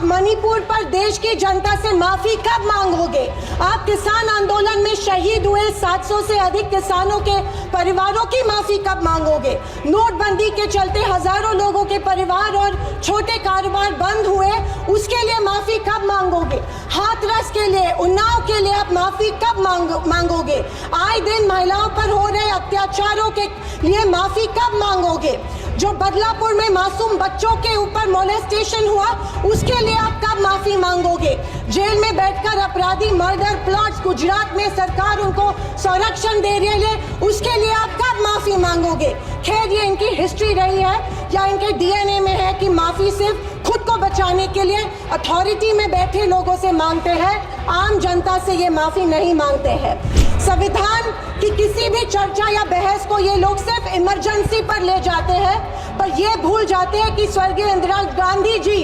मणिपुर पर देश की जनता से माफी कब मांगोगे? आप किसान आंदोलन में शहीद हुए 700 से अधिक किसानों के परिवारों की माफी कब मांगोगे? नोटबंदी के चलते हजारों लोगों के परिवार और छोटे कारोबार बंद हुए, उसके लिए माफी कब मांगोगे? हाथरस के लिए, उन्नाव के लिए आप माफी कब मांगोगे? आए दिन महिलाओं पर हो रहे अत्याचारों के लिए माफी कब मांगोगे? जो बदलापुर में मासूम बच्चों के ऊपर मोलेस्टेशन हुआ, उसके लिए आप कब माफी मांगोगे? जेल में बैठकर अपराधी मर्डर प्लॉट्स गुजरात में सरकार उनको संरक्षण दे रही है, उसके लिए आप कब माफी मांगोगे? खैर, ये इनकी हिस्ट्री रही है या इनके डीएनए में है कि माफी सिर्फ खुद को बचाने के लिए अथॉरिटी में बैठे लोगों से मांगते हैं, आम जनता से ये माफी नहीं मांगते हैं। संविधान की किसी भी चर्चा या बहस को ये लोग सिर्फ इमरजेंसी पर ले जाते हैं, पर ये भूल जाते हैं कि स्वर्गीय इंदिरा गांधी जी,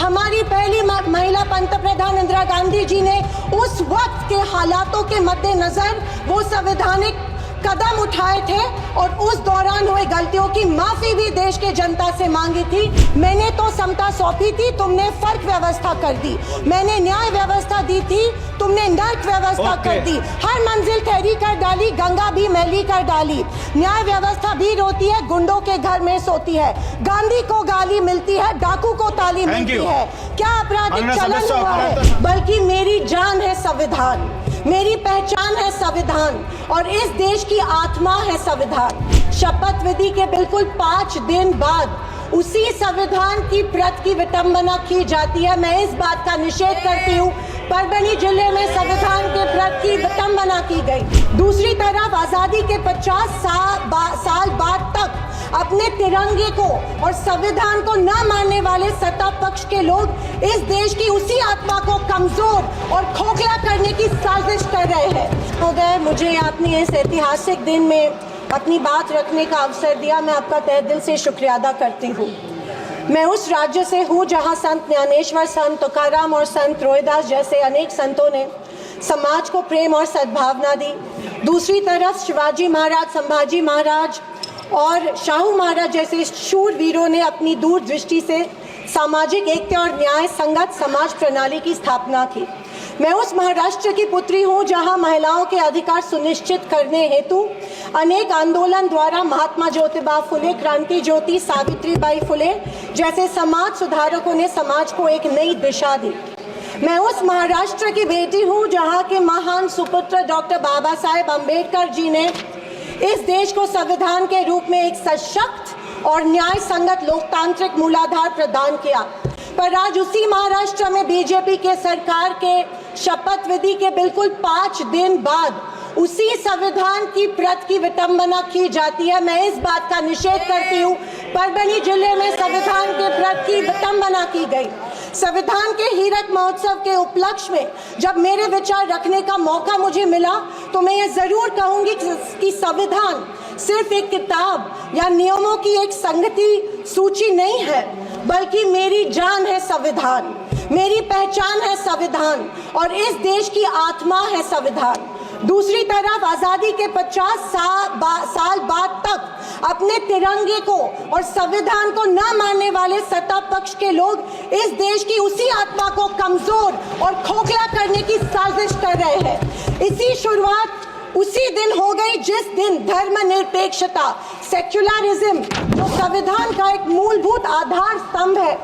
हमारी पहली महिला पंतप्रधान इंदिरा गांधी जी ने उस वक्त के हालातों के मद्देनजर वो संवैधानिक कदम उठाए थे और उस दौरान हुए गलतियों की माफी भी देश के जनता से मांगी थी। मैंने तो समता सौंपी थी, तुमने फर्क व्यवस्था कर दी। मैंने न्याय व्यवस्था दी थी, तुमने नर्क व्यवस्था कर दी। हर मंजिल ठहरी कर डाली, गंगा भी मैली कर डाली। न्याय व्यवस्था भी रोती है, गुंडों के घर में सोती है। गांधी को गाली मिलती है, डाकू को ताली मिलती है। क्या आपराधिक चलन हुआ है? बल्कि मेरी जान है संविधान, मेरी पहचान है संविधान और इस देश की आत्मा है संविधान। शपथ विधि के बिल्कुल 5 दिन बाद उसी संविधान की प्रत की विटंबना की जाती है। मैं इस बात का निषेध करती हूँ। परभनी जिले में संविधान के प्रत की विटंबना की गई। दूसरी तरफ आजादी के 50 साल बाद तक अपने तिरंगे को और संविधान को न मानने वाले सत्ता पक्ष के लोग इस देश की उसी आत्मा को कमजोर और खोखला करने की साजिश कर रहे हैं। हो गए, मुझे अपनी इस ऐतिहासिक दिन में अपनी बात रखने का अवसर दिया, मैं आपका तहे दिल से शुक्रिया अदा करती हूँ। मैं उस राज्य से हूँ जहाँ संत ज्ञानेश्वर, संत तुकाराम और संत रोहिदास जैसे अनेक संतों ने समाज को प्रेम और सद्भावना दी। दूसरी तरफ शिवाजी महाराज, संभाजी महाराज और शाहू महाराज जैसे शूरवीरों ने अपनी दूरदृष्टि से सामाजिक एकता और न्याय संगत समाज प्रणाली की स्थापना की। मैं उस महाराष्ट्र की पुत्री हूँ जहाँ महिलाओं के अधिकार सुनिश्चित करने हेतु अनेक आंदोलन द्वारा महात्मा ज्योतिबा फुले, क्रांति ज्योति सावित्रीबाई फुले जैसे समाज सुधारकों ने समाज को एक नई दिशा दी। मैं उस महाराष्ट्र की बेटी हूँ जहाँ के महान सुपुत्र डॉक्टर बाबा साहेब अम्बेडकर जी ने इस देश को संविधान के रूप में एक सशक्त और न्याय संगत लोकतांत्रिक मूलाधार प्रदान किया। पर आज उसी महाराष्ट्र में बीजेपी के सरकार के शपथ विधि के बिल्कुल 5 दिन बाद उसी संविधान की प्रत की विटंबना की जाती है। मैं इस बात का निषेध करती हूँ। परभनी जिले में संविधान के प्रत की विटंबना की गई। संविधान के हीरक महोत्सव के उपलक्ष्य में जब मेरे विचार रखने का मौका मुझे मिला तो मैं ये जरूर कहूंगी कि संविधान सिर्फ एक किताब या नियमों की एक संगति सूची नहीं है, बल्कि मेरी जान है संविधान, मेरी पहचान है संविधान और इस देश की आत्मा है संविधान। दूसरी तरफ आजादी के 50 साल बाद तक अपने तिरंगे को और संविधान को न मानने वाले सत्ता पक्ष के लोग इस देश की उसी आत्मा को कमजोर और खोखला करने की साजिश कर रहे हैं। इसी शुरुआत उसी दिन हो गई जिस दिन धर्मनिरपेक्षता, सेक्युलरिज्म जो संविधान का एक मूलभूत आधार स्तंभ है,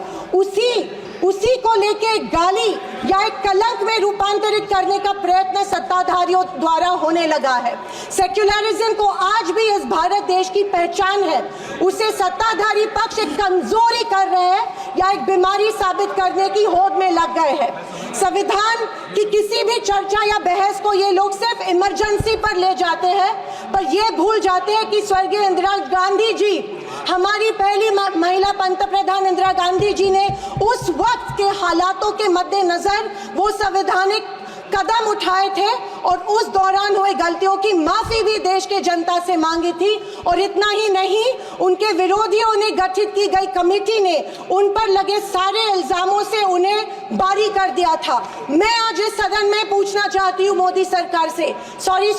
उसी को लेके गाली या एक कलंक में रूपांतरित करने का प्रयत्न सत्ताधारियों द्वारा होने लगा है। सेक्युलरिज्म को आज भी इस भारत देश की पहचान है, उसे सत्ताधारी पक्ष एक कमजोरी कर रहे हैं या एक बीमारी साबित करने की होड़ में लग गए हैं। संविधान की किसी भी चर्चा या बहस को ये लोग सिर्फ इमरजेंसी पर ले जाते हैं, पर ये भूल जाते हैं कि स्वर्गीय इंदिरा गांधी जी, हमारी पहली महिला पंतप्रधान इंदिरा गांधी जी ने उस वक्त के हालातों के मद्देनजर वो संवैधानिक कदम उठाए थे और उस दौरान हुए गलतियों की माफी भी देश के जनता से मांगी थी। और इतना ही नहीं, उनके विरोधियों ने गठित की गई कमेटी ने उन पर लगे सारे इल्जामों से उन्हें बारी कर दिया था। मैं आज इस सदन में पूछना चाहती हूँ मोदी सरकार से, सॉरी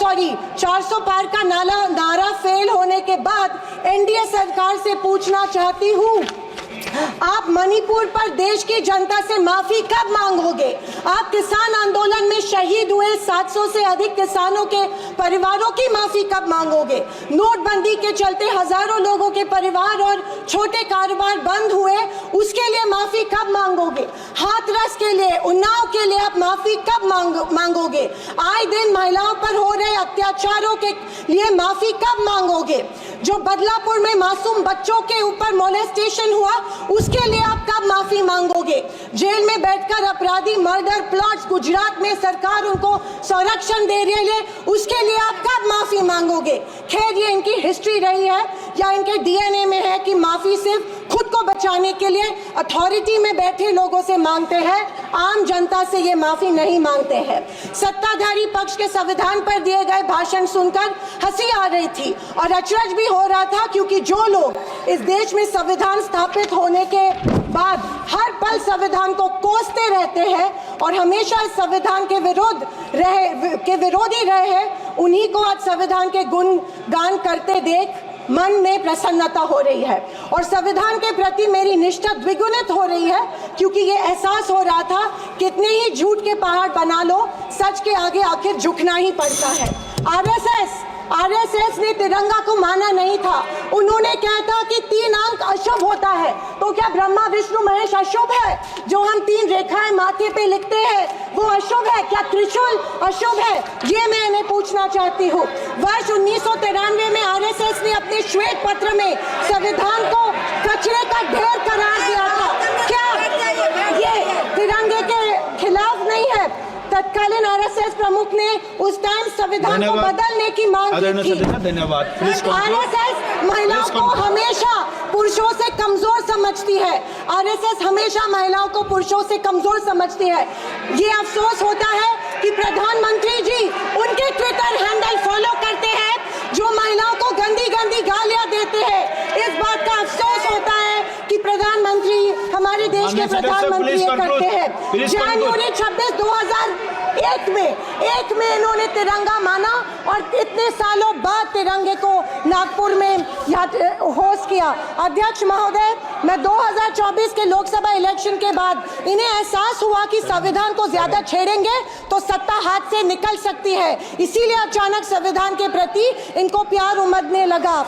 400 पार का नारा फेल होने के बाद एनडीए सरकार से पूछना चाहती हूँ आप मणिपुर पर देश की जनता से माफी कब मांगोगे? आप किसान आंदोलन में शहीद हुए 700 से अधिक किसानों के परिवारों की माफी कब मांगोगे? नोटबंदी के चलते हजारों लोगों के परिवार और छोटे कारोबार बंद हुए, उसके लिए माफी कब मांगोगे? हाथरस के लिए, उन्नाव के लिए आप माफी कब मांगोगे? आए दिन महिलाओं पर हो रहे अत्याचारों के लिए माफी कब मांगोगे? जो बदलापुर में मासूम बच्चों के ऊपर मोलेस्टेशन हुआ, उसके लिए आप कब माफी मांगोगे? जेल में बैठकर अपराधी मर्डर प्लॉट्स गुजरात में सरकार उनको संरक्षण दे रही है, उसके लिए आप कब माफी मांगोगे? खैर, ये इनकी हिस्ट्री रही है या इनके डीएनए में है कि माफी सिर्फ खुद को बचाने के लिए अथॉरिटी में बैठे लोगों से मांगते हैं, आम जनता से ये माफी नहीं मांगते हैं। सत्ताधारी पक्ष के संविधान पर दिए गए भाषण सुनकर हंसी आ रही थी और अचरज भी हो रहा था, क्योंकि जो लोग इस देश में संविधान स्थापित होने के बाद हर पल संविधान को कोसते रहते हैं और हमेशा इस संविधान के विरोधी रहे हैं, उन्हीं को आज संविधान के गुणगान करते देख मन में प्रसन्नता हो रही है और संविधान के प्रति मेरी निष्ठा द्विगुणित हो रही है, क्योंकि ये एहसास हो रहा था कितने ही झूठ के पहाड़ बना लो, सच के आगे आखिर झुकना ही पड़ता है। आरएसएस ने तिरंगा को माना नहीं था। उन्होंने कहा था कि 3 अंक अशुभ होता है, तो क्या ब्रह्मा विष्णु महेश अशुभ है? जो हम 3 रेखाएं माथे पे लिखते हैं वो अशुभ है? क्या त्रिशूल अशुभ है? ये मैं इन्हें पूछना चाहती हूँ। वर्ष 1993 में आरएसएस ने अपने श्वेत पत्र में संविधान को कचरे का ढेर करार दिया था। क्या ये तिरंगे के खिलाफ नहीं है? तत्कालीन आरएसएस प्रमुख ने उस टाइम संविधान को बदलने की मांग की थी। धन्यवाद। आरएसएस महिलाओं को हमेशा पुरुषों से कमजोर समझती है। आरएसएस हमेशा महिलाओं को पुरुषों से कमजोर समझती है। ये अफसोस होता है कि प्रधानमंत्री जी उनके ट्विटर हैंडल फॉलो करते हैं जो महिलाओं को गंदी गंदी गालियां देते हैं। इस बात का अफसोस होता है कि प्रधानमंत्री, हमारे देश के प्रधानमंत्री ये करते हैं। जनवरी 26, 2001 में इन्होंने तिरंगा माना और इतने सालों बाद तिरंगे को नागपुर में होस्ट किया। अध्यक्ष महोदय, मैं 2024 के लोकसभा इलेक्शन के बाद इन्हें एहसास हुआ कि संविधान को ज्यादा छेड़ेंगे तो सत्ता हाथ से निकल सकती है, इसीलिए अचानक संविधान के प्रति इनको प्यार उमड़ने लगा।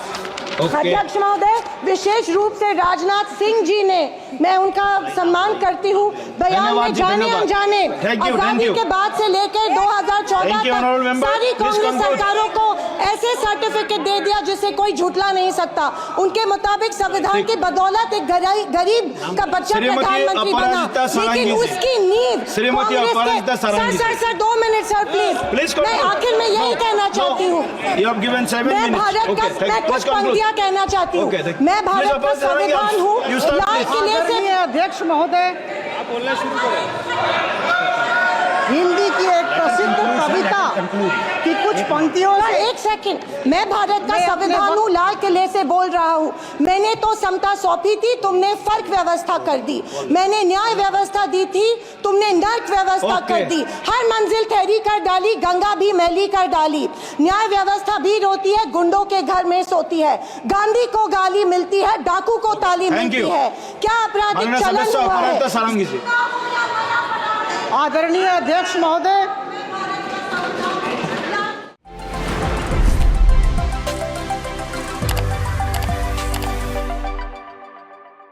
अध्यक्ष महोदय, विशेष रूप से राजनाथ सिंह जी ने, मैं उनका सम्मान करती हूँ, बयान में जाने अनजाने आजादी के बाद से लेकर 2014 तक सारी कांग्रेस सरकारों को ऐसे सर्टिफिकेट दे दिया जिसे कोई झुटला नहीं सकता। उनके मुताबिक संविधान की बदौलत एक गरीब का बच्चा प्रधानमंत्री बना, लेकिन उसकी नींव सर 2 मिनट सर प्लीज। मैं आखिर में यही कहना चाहती हूँ, मैं भारत का कुछ पंक्तियां कहना चाहती हूँ। मैं भारत का संविधान हूँ, लाल किले से। अध्यक्ष महोदय, बोलना शुरू करें। हिंदी की एक प्रसिद्ध कविता की कुछ पंक्तियों से। एक सेकंड, मैं भारत का संविधान हूँ, लाल किले से बोल रहा हूँ। मैंने तो समता सौंपी थी, तुमने फर्क व्यवस्था कर दी। मैंने न्याय व्यवस्था दी थी, तुमने नर्क व्यवस्था कर दी। हर मंजिल ठहरी कर डाली, गंगा भी मैली कर डाली। न्याय व्यवस्था भी रोती है, गुंडों के घर में सोती है। गांधी को गाली मिलती है, डाकू को ताली मिलती है। क्या आपराधिक चलन हुआ है? आदरणीय अध्यक्ष महोदय,